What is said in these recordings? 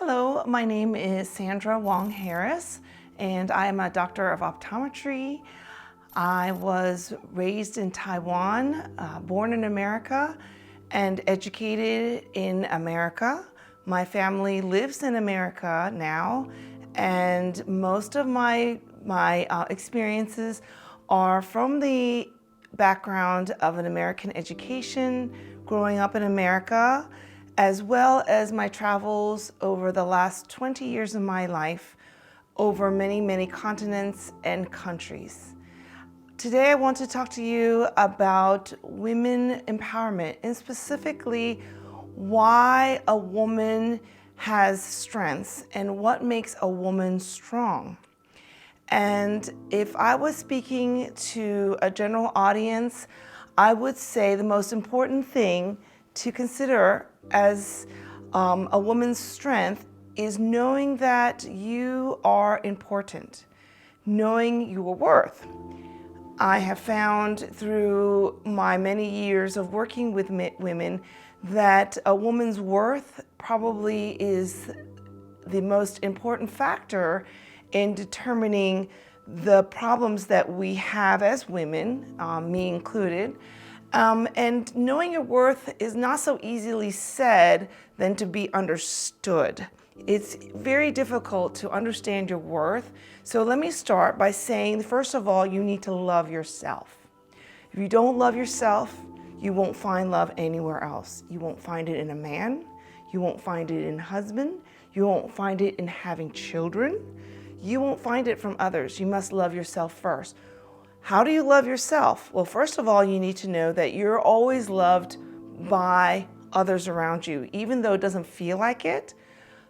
Hello, my name is Sandra Wang-Harries, and I am a doctor of optometry. I was raised in Taiwan, born in America, and educated in America. My family lives in America now, and most of my experiences are from the background of an American education, growing up in America, as well as my travels over the last 20 years of my life over many, many continents and countries. Today I want to talk to you about women empowerment and specifically why a woman has strengths and what makes a woman strong. And if I was speaking to a general audience, I would say the most important thing to consider as a woman's strength is knowing that you are important, knowing your worth. I have found through my many years of working with women that a woman's worth probably is the most important factor in determining the problems that we have as women, me included. And knowing your worth is not so easily said than to be understood. It's very difficult to understand your worth. So let me start by saying, first of all, you need to love yourself. If you don't love yourself, you won't find love anywhere else. You won't find it in a man. You won't find it in a husband. You won't find it in having children. You won't find it from others. You must love yourself first. How do you love yourself? Well, first of all, you need to know that you're always loved by others around you, even though it doesn't feel like it.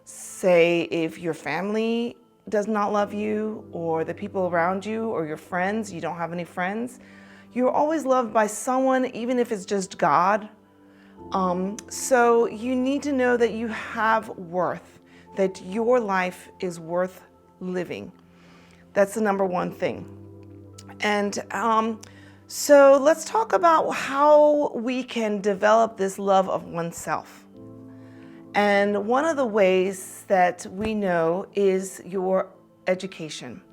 Say if your family does not love you, or the people around you, or your friends, you don't have any friends, you're always loved by someone, even if it's just God. So you need to know that you have worth, that your life is worth living. That's the number one thing. And so let's talk about how we can develop this love of oneself. And one of the ways that we know is your education.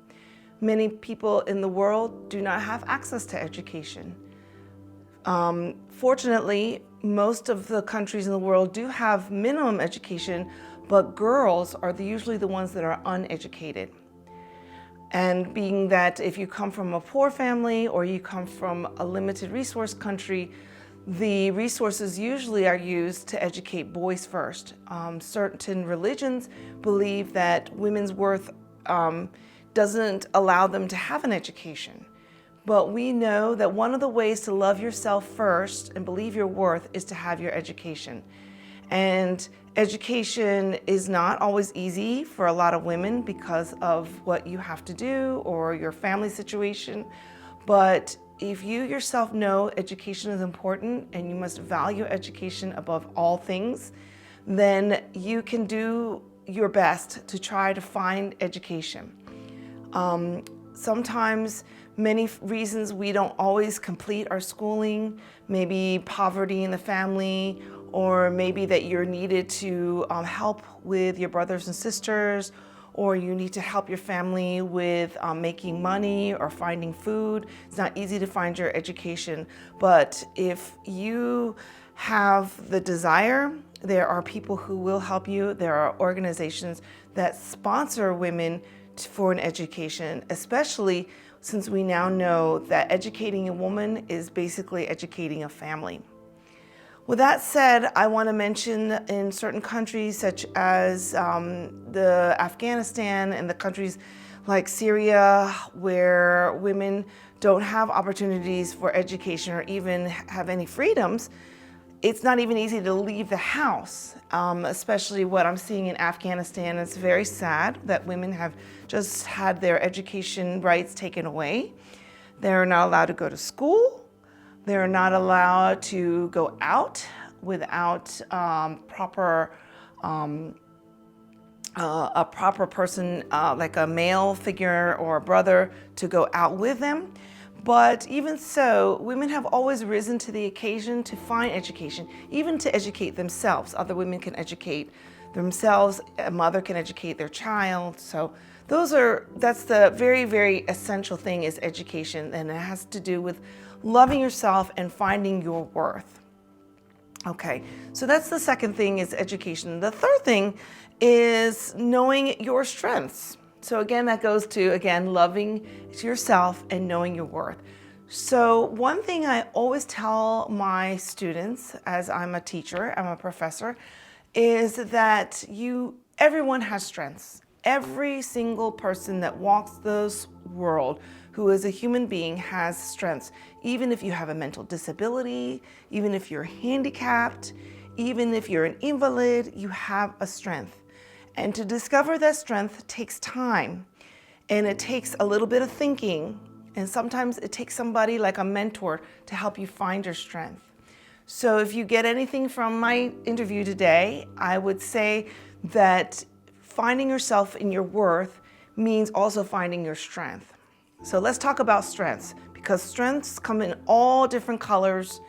Many people in the world do not have access to education. Fortunately, most of the countries in the world do have minimum education, but girls are usually the ones that are uneducated. And being that if you come from a poor family or you come from a limited resource country, the resources usually are used to educate boys first. Certain religions believe that women's worth doesn't allow them to have an education. But we know that one of the ways to love yourself first and believe your worth is to have your education. And education is not always easy for a lot of women because of what you have to do or your family situation. But if you yourself know education is important and you must value education above all things, then you can do your best to try to find education. Sometimes many reasons we don't always complete our schooling, maybe poverty in the family, or maybe that you're needed to help with your brothers and sisters, or you need to help your family with making money or finding food. It's not easy to find your education, but if you have the desire, there are people who will help you. There are organizations that sponsor women for an education, especially since we now know that educating a woman is basically educating a family. With that said, I want to mention in certain countries such as the Afghanistan and the countries like Syria, where women don't have opportunities for education or even have any freedoms, it's not even easy to leave the house, especially what I'm seeing in Afghanistan. It's very sad that women have just had their education rights taken away. They're not allowed to go to school. They're not allowed to go out without a proper person, like a male figure or a brother, to go out with them. But even so, women have always risen to the occasion to find education, even to educate themselves. Other women can educate themselves. A mother can educate their child. So that's the very, very essential thing is education, and it has to do with loving yourself and finding your worth. Okay, so that's the second thing is education. The third thing is knowing your strengths. So again, that goes to, again, loving yourself and knowing your worth. So one thing I always tell my students, as I'm a teacher, I'm a professor, is that everyone has strengths. Every single person that walks this world who is a human being has strengths. Even if you have a mental disability, even if you're handicapped, even if you're an invalid, you have a strength. And to discover that strength takes time, and it takes a little bit of thinking, and sometimes it takes somebody like a mentor to help you find your strength. So if you get anything from my interview today, I would say that finding yourself in your worth means also finding your strength. So let's talk about strengths, because strengths come in all different colors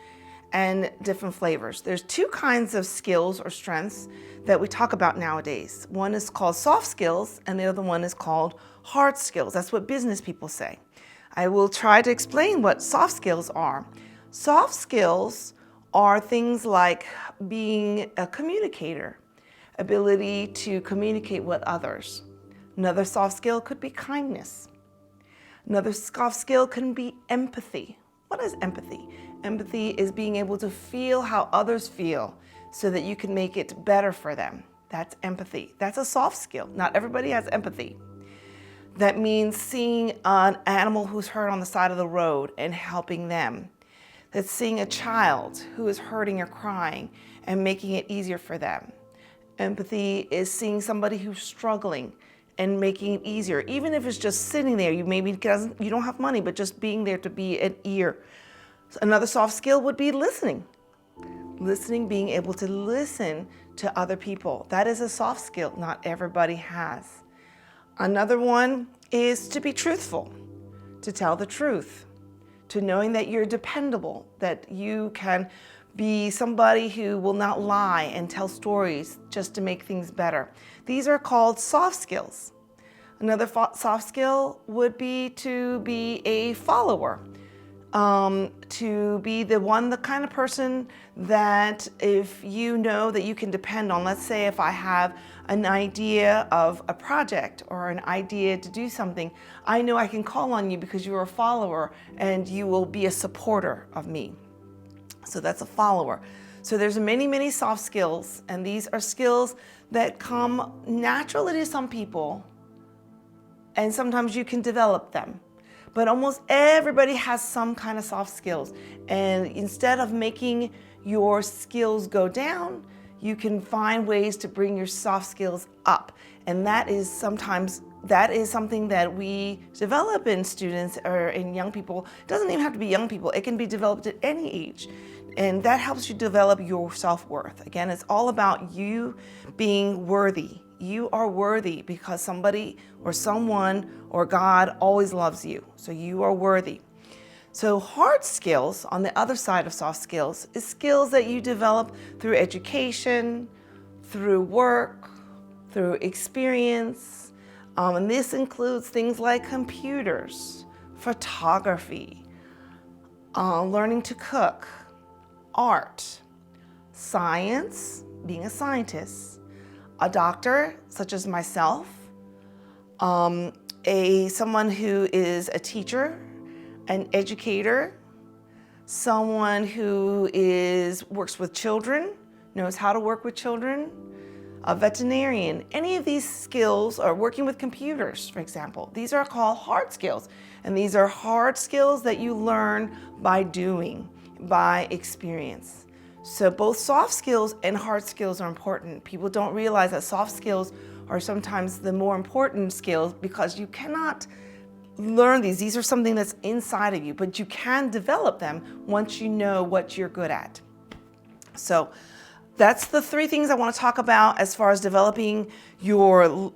and different flavors. There's two kinds of skills or strengths that we talk about nowadays. One is called soft skills, and the other one is called hard skills. That's what business people say. I will try to explain what soft skills are. Soft skills are things like being a communicator, ability to communicate with others. Another soft skill could be kindness. Another soft skill can be empathy. What is empathy? Empathy is being able to feel how others feel so that you can make it better for them. That's empathy. That's a soft skill. Not everybody has empathy. That means seeing an animal who's hurt on the side of the road and helping them. That's seeing a child who is hurting or crying and making it easier for them. Empathy is seeing somebody who's struggling and making it easier, even if it's just sitting there. You don't have money, but just being there to be an ear. Another soft skill would be listening. Listening, being able to listen to other people. That is a soft skill not everybody has. Another one is to be truthful, to tell the truth, to knowing that you're dependable, that you can be somebody who will not lie and tell stories just to make things better. These are called soft skills. Another soft skill would be to be a follower, to be the kind of person that if you know that you can depend on. Let's say if I have an idea of a project or an idea to do something, I know I can call on you because you're a follower and you will be a supporter of me. So that's a follower. So there's many, many soft skills, and these are skills that come naturally to some people, and sometimes you can develop them. But almost everybody has some kind of soft skills. And instead of making your skills go down, you can find ways to bring your soft skills up. And that is something that we develop in students or in young people. It doesn't even have to be young people. It can be developed at any age. And that helps you develop your self-worth. Again, it's all about you being worthy. You are worthy because somebody or someone or God always loves you. So you are worthy. So hard skills, on the other side of soft skills, is skills that you develop through education, through work, through experience. And this includes things like computers, photography, learning to cook, art, science, being a scientist, a doctor, such as myself, someone who is a teacher, an educator, someone who works with children, knows how to work with children, a veterinarian. Any of these skills, or working with computers, for example, these are called hard skills. And these are hard skills that you learn by doing, by experience. So both soft skills and hard skills are important. People don't realize that soft skills are sometimes the more important skills because you cannot learn these. These are something that's inside of you, but you can develop them once you know what you're good at. So that's the three things I want to talk about as far as developing your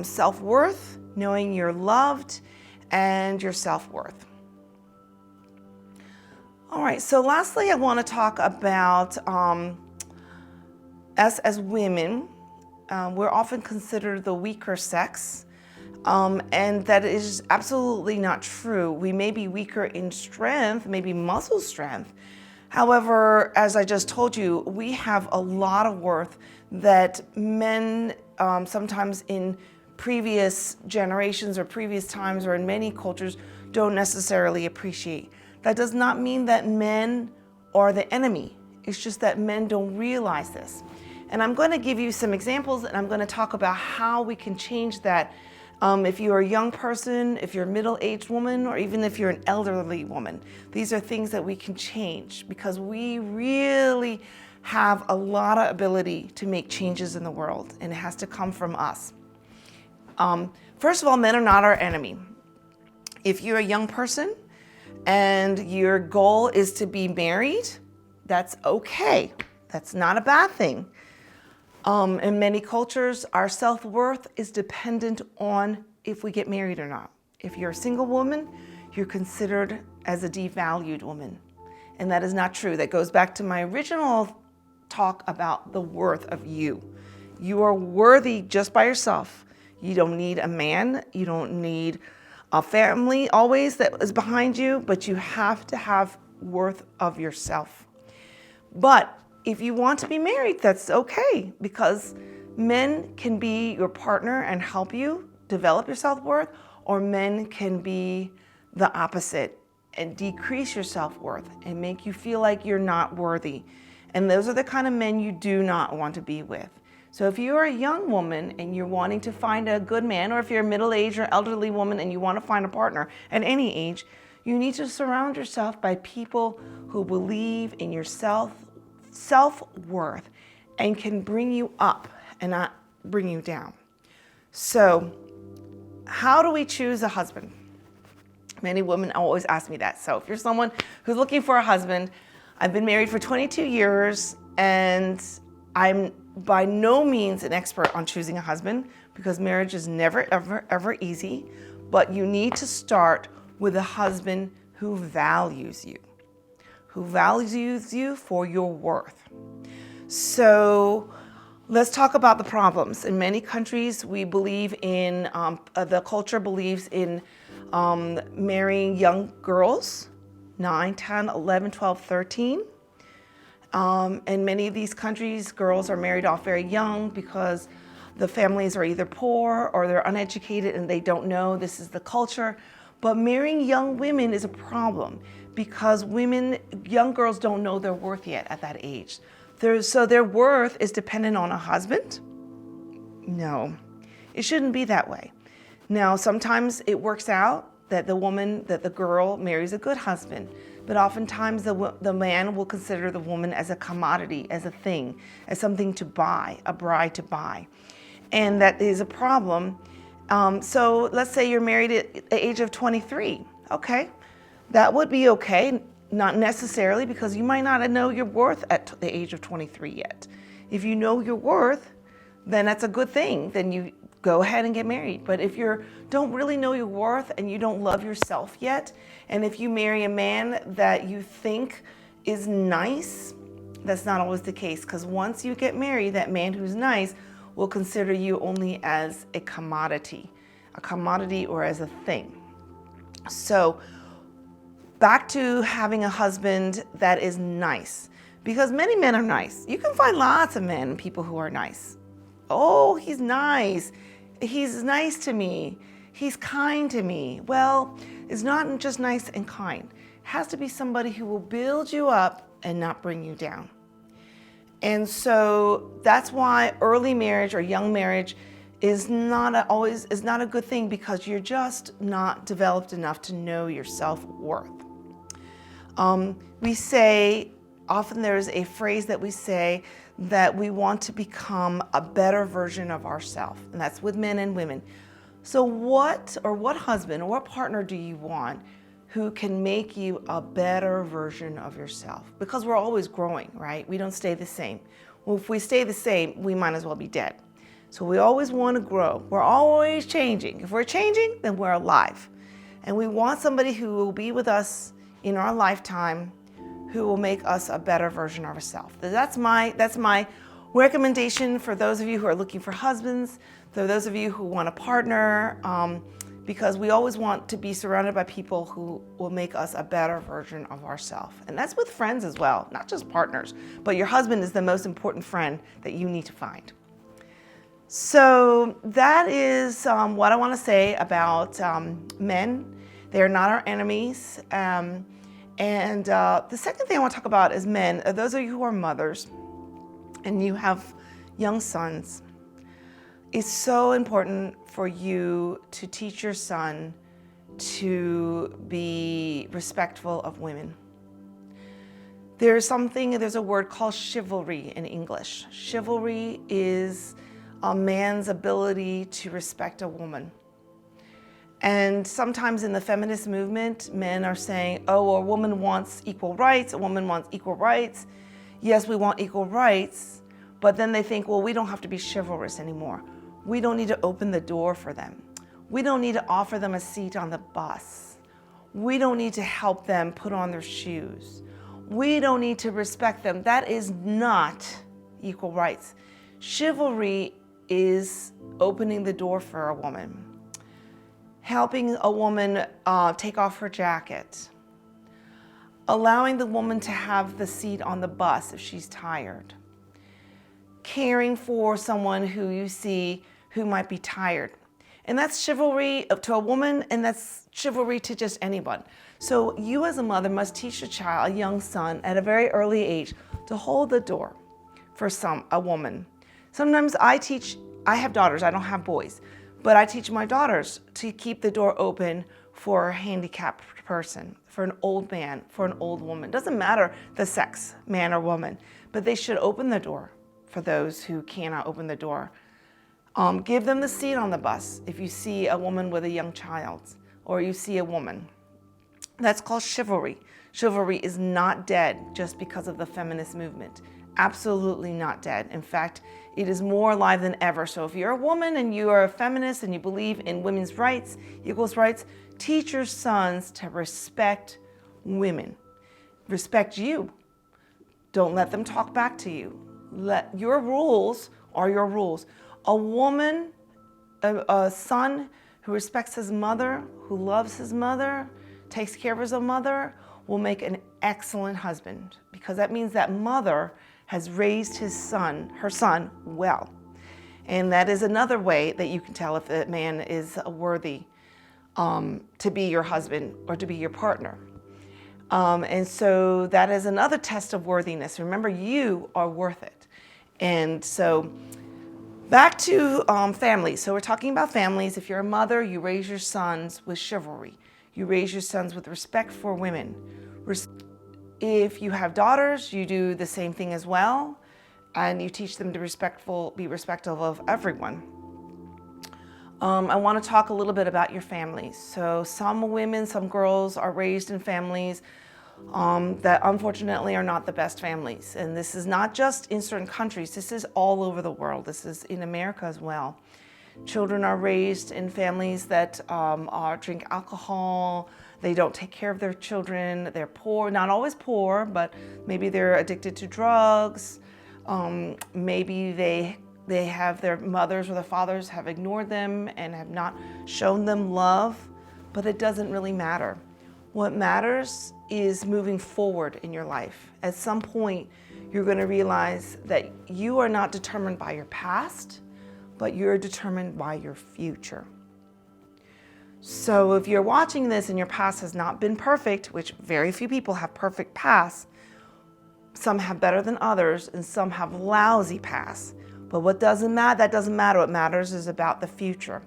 self-worth, knowing you're loved, and your self-worth. All right, so lastly, I want to talk about us as women we're often considered the weaker sex, and that is absolutely not true. We may be weaker in strength, maybe muscle strength. However, as I just told you, we have a lot of worth that men sometimes in previous generations or previous times or in many cultures don't necessarily appreciate. That does not mean that men are the enemy. It's just that men don't realize this. And I'm going to give you some examples, and I'm going to talk about how we can change that. If you're a young person, if you're a middle-aged woman, or even if you're an elderly woman, these are things that we can change because we really have a lot of ability to make changes in the world, and it has to come from us. First of all, men are not our enemy. If you're a young person and your goal is to be married, that's okay. That's not a bad thing. In many cultures, our self-worth is dependent on if we get married or not. If you're a single woman, you're considered as a devalued woman. And that is not true. That goes back to my original talk about the worth of you. You are worthy just by yourself. You don't need a man. You don't need a family always that is behind you, but you have to have worth of yourself. But if you want to be married, that's okay, because men can be your partner and help you develop your self-worth, or men can be the opposite and decrease your self-worth and make you feel like you're not worthy. And those are the kind of men you do not want to be with. So if you're a young woman and you're wanting to find a good man, or if you're a middle-aged or elderly woman and you want to find a partner at any age, you need to surround yourself by people who believe in your self-worth and can bring you up and not bring you down. So how do we choose a husband? Many women always ask me that. So if you're someone who's looking for a husband, I've been married for 22 years and I'm by no means an expert on choosing a husband, because marriage is never, ever, ever easy, but you need to start with a husband who values you for your worth. So let's talk about the problems. In many countries, we believe in, the culture believes in marrying young girls, 9, 10, 11, 12, 13. In many of these countries, girls are married off very young because the families are either poor or they're uneducated and they don't know this is the culture. But marrying young women is a problem because young girls don't know their worth yet at that age. So their worth is dependent on a husband? No, it shouldn't be that way. Now, sometimes it works out that the girl marries a good husband, but oftentimes the man will consider the woman as a commodity, as a thing, as something to buy, a bride to buy. And that is a problem. So let's say you're married at the age of 23. Okay, that would be okay. Not necessarily, because you might not know your worth at the age of 23 yet. If you know your worth, then that's a good thing. Then you go ahead and get married. But if you don't really know your worth and you don't love yourself yet, and if you marry a man that you think is nice, that's not always the case, because once you get married, that man who's nice will consider you only as a commodity or as a thing. So back to having a husband that is nice, because many men are nice. You can find lots of men, people who are nice. Oh, he's nice. He's nice to me. He's kind to me. Well, it's not just nice and kind. It has to be somebody who will build you up and not bring you down. And so that's why early marriage or young marriage is not a good thing, because you're just not developed enough to know your self-worth. We say, often there's a phrase that we say that we want to become a better version of ourselves, and that's with men and women. So what husband or what partner do you want who can make you a better version of yourself? Because we're always growing, right? We don't stay the same. Well, if we stay the same, we might as well be dead. So we always want to grow. We're always changing. If we're changing, then we're alive. And we want somebody who will be with us in our lifetime, who will make us a better version of ourselves. That's my Recommendation for those of you who are looking for husbands, for those of you who want a partner, because we always want to be surrounded by people who will make us a better version of ourselves. And that's with friends as well, not just partners, but your husband is the most important friend that you need to find. So that is what I want to say about men. They are not our enemies. And the second thing I want to talk about is men. Those of you who are mothers and you have young sons, it's so important for you to teach your son to be respectful of women. There's a word called chivalry in English. Chivalry is a man's ability to respect a woman. And sometimes in the feminist movement, men are saying, oh, a woman wants equal rights, a woman wants equal rights. Yes, we want equal rights, but then they think, well, we don't have to be chivalrous anymore. We don't need to open the door for them. We don't need to offer them a seat on the bus. We don't need to help them put on their shoes. We don't need to respect them. That is not equal rights. Chivalry is opening the door for a woman, helping a woman take off her jacket, allowing the woman to have the seat on the bus if she's tired, caring for someone who you see who might be tired. And that's chivalry to a woman, and that's chivalry to just anyone. So you as a mother must teach a young son at a very early age to hold the door for a woman. Sometimes I have daughters, I don't have boys, but I teach my daughters to keep the door open for a handicapped person, for an old man, for an old woman. Doesn't matter the sex, man or woman, but they should open the door for those who cannot open the door. Give them the seat on the bus if you see a woman with a young child or you see a woman. That's called chivalry. Chivalry is not dead just because of the feminist movement. Absolutely not dead. In fact, it is more alive than ever. So if you're a woman and you are a feminist and you believe in women's rights, equal rights, teach your sons to respect women. Respect you. Don't let them talk back to you. Your rules are your rules. A son who respects his mother, who loves his mother, takes care of his mother, will make an excellent husband, because that means that mother has raised her son well. And that is another way that you can tell if a man is worthy to be your husband or to be your partner. And so that is another test of worthiness. Remember, you are worth it. And so back to families. So we're talking about families. If you're a mother, you raise your sons with chivalry. You raise your sons with respect for women. If you have daughters, you do the same thing as well. And you teach them to be respectful of everyone. I want to talk a little bit about your families. So some women, some girls are raised in families that unfortunately are not the best families. And this is not just in certain countries, this is all over the world. This is in America as well. Children are raised in families that drink alcohol, they don't take care of their children, they're poor, not always poor, but maybe they're addicted to drugs, maybe they have their mothers or their fathers have ignored them and have not shown them love, but it doesn't really matter. What matters is moving forward in your life. At some point, you're going to realize that you are not determined by your past, but you're determined by your future. So if you're watching this and your past has not been perfect, which very few people have perfect pasts, some have better than others, and some have lousy pasts. But that doesn't matter. What matters is about the future.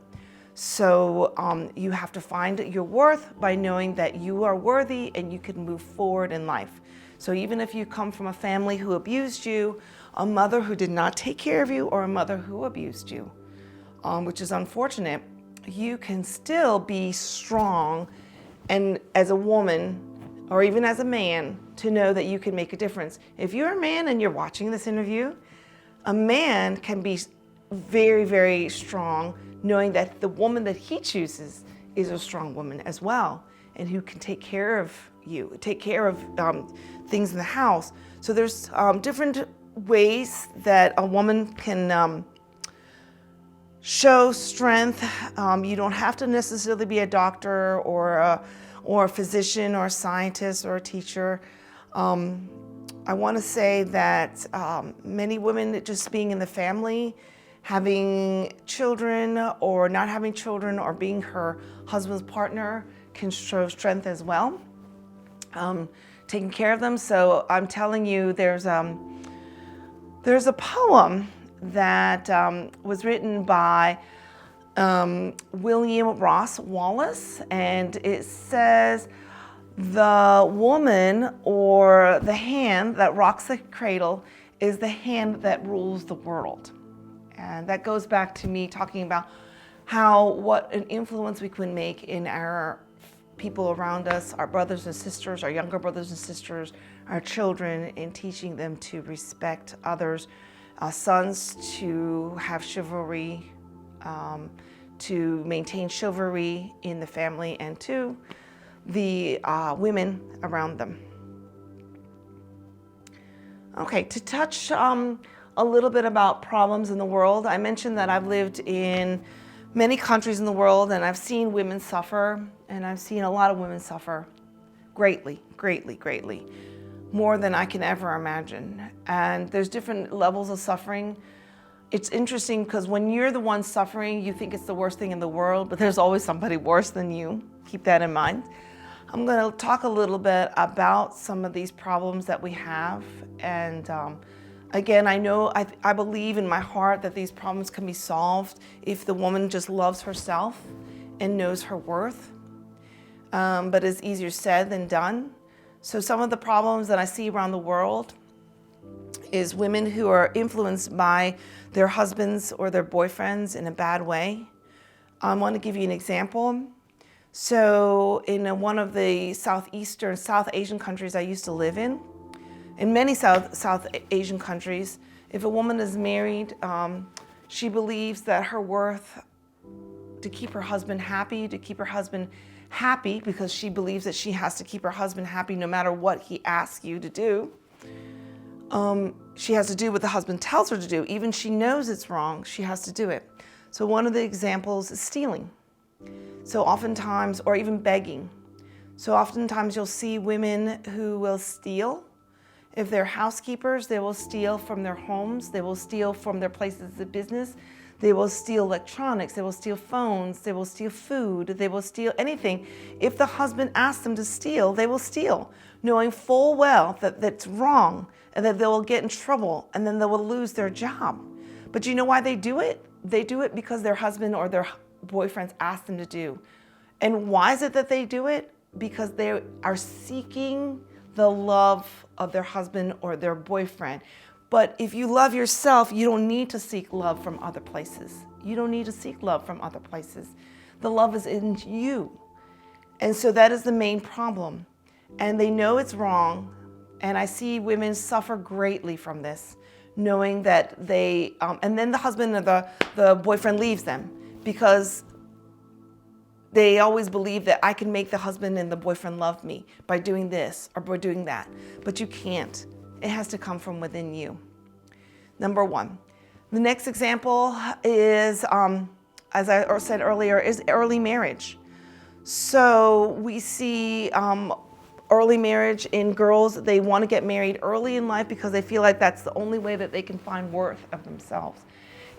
So you have to find your worth by knowing that you are worthy and you can move forward in life. So even if you come from a family who abused you, a mother who did not take care of you, or a mother who abused you, which is unfortunate, you can still be strong and as a woman or even as a man to know that you can make a difference. If you're a man and you're watching this interview, a man can be very, very strong knowing that the woman that he chooses is a strong woman as well, and who can take care of you, take care of things in the house. So there's different ways that a woman can show strength. You don't have to necessarily be a doctor or a physician or a scientist or a teacher. I want to say that many women just being in the family, having children or not having children or being her husband's partner can show strength as well. Taking care of them. So I'm telling you, there's a poem that was written by William Ross Wallace, and it says, "The woman or the hand that rocks the cradle is the hand that rules the world." And that goes back to me talking about what an influence we can make in our people around us, our brothers and sisters, our younger brothers and sisters, our children, in teaching them to respect others, sons to have chivalry, to maintain chivalry in the family, and to the women around them. Okay, to touch a little bit about problems in the world, I mentioned that I've lived in many countries in the world, and I've seen women suffer, and I've seen a lot of women suffer greatly, greatly, greatly, more than I can ever imagine. And there's different levels of suffering. It's interesting because when you're the one suffering, you think it's the worst thing in the world, but there's always somebody worse than you. Keep that in mind. I'm going to talk a little bit about some of these problems that we have. And again, I believe in my heart that these problems can be solved if the woman just loves herself and knows her worth. But it's easier said than done. So some of the problems that I see around the world is women who are influenced by their husbands or their boyfriends in a bad way. I want to give you an example. So in one of the South Asian countries I used to live in many South Asian countries, if a woman is married, she believes that her worth to keep her husband happy, because she believes that she has to keep her husband happy no matter what he asks you to do. She has to do what the husband tells her to do. Even she knows it's wrong, she has to do it. So one of the examples is stealing. So oftentimes, or even begging. So oftentimes you'll see women who will steal. If they're housekeepers, they will steal from their homes. They will steal from their places of business. They will steal electronics. They will steal phones. They will steal food. They will steal anything. If the husband asks them to steal, they will steal, knowing full well that that's wrong and that they will get in trouble and then they will lose their job. But you know why they do it? They do it because their husband or their boyfriends ask them to do. And why is it that they do it? Because they are seeking the love of their husband or their boyfriend. But if you love yourself, you don't need to seek love from other places. You don't need to seek love from other places. The love is in you. And so that is the main problem. And they know it's wrong. And I see women suffer greatly from this, knowing that and then the husband or the boyfriend leaves them because they always believe that I can make the husband and the boyfriend love me by doing this or by doing that. But you can't. It has to come from within you. Number one. The next example is, as I said earlier, is early marriage. So we see early marriage in girls. They want to get married early in life because they feel like that's the only way that they can find worth of themselves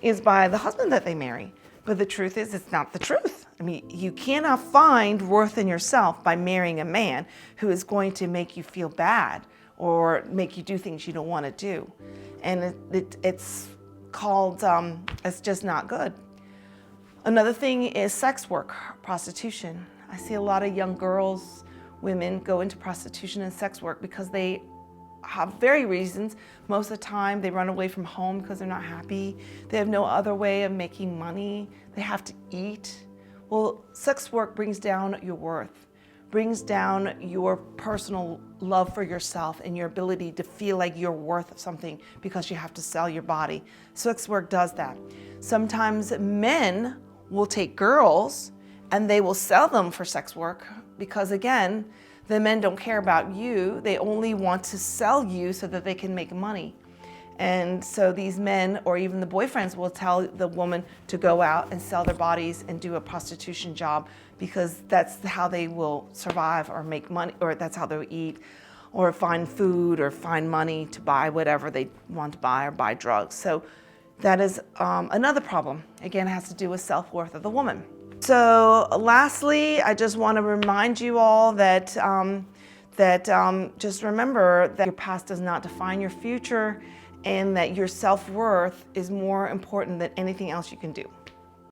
is by the husband that they marry. But the truth is, it's not the truth. I mean, you cannot find worth in yourself by marrying a man who is going to make you feel bad or make you do things you don't want to do. And it's called, it's just not good. Another thing is sex work, prostitution. I see a lot of young girls, women go into prostitution and sex work because they have very reasons. Most of the time they run away from home because they're not happy. They have no other way of making money. They have to eat. Well, sex work brings down your worth, brings down your personal love for yourself and your ability to feel like you're worth something because you have to sell your body. Sex work does that. Sometimes men will take girls and they will sell them for sex work because, again, the men don't care about you. They only want to sell you so that they can make money. And so these men, or even the boyfriends, will tell the woman to go out and sell their bodies and do a prostitution job because that's how they will survive or make money, or that's how they'll eat, or find food, or find money to buy whatever they want to buy, or buy drugs. So that is another problem. Again, it has to do with self-worth of the woman. So lastly, I just want to remind you all that just remember that your past does not define your future, and that your self-worth is more important than anything else you can do.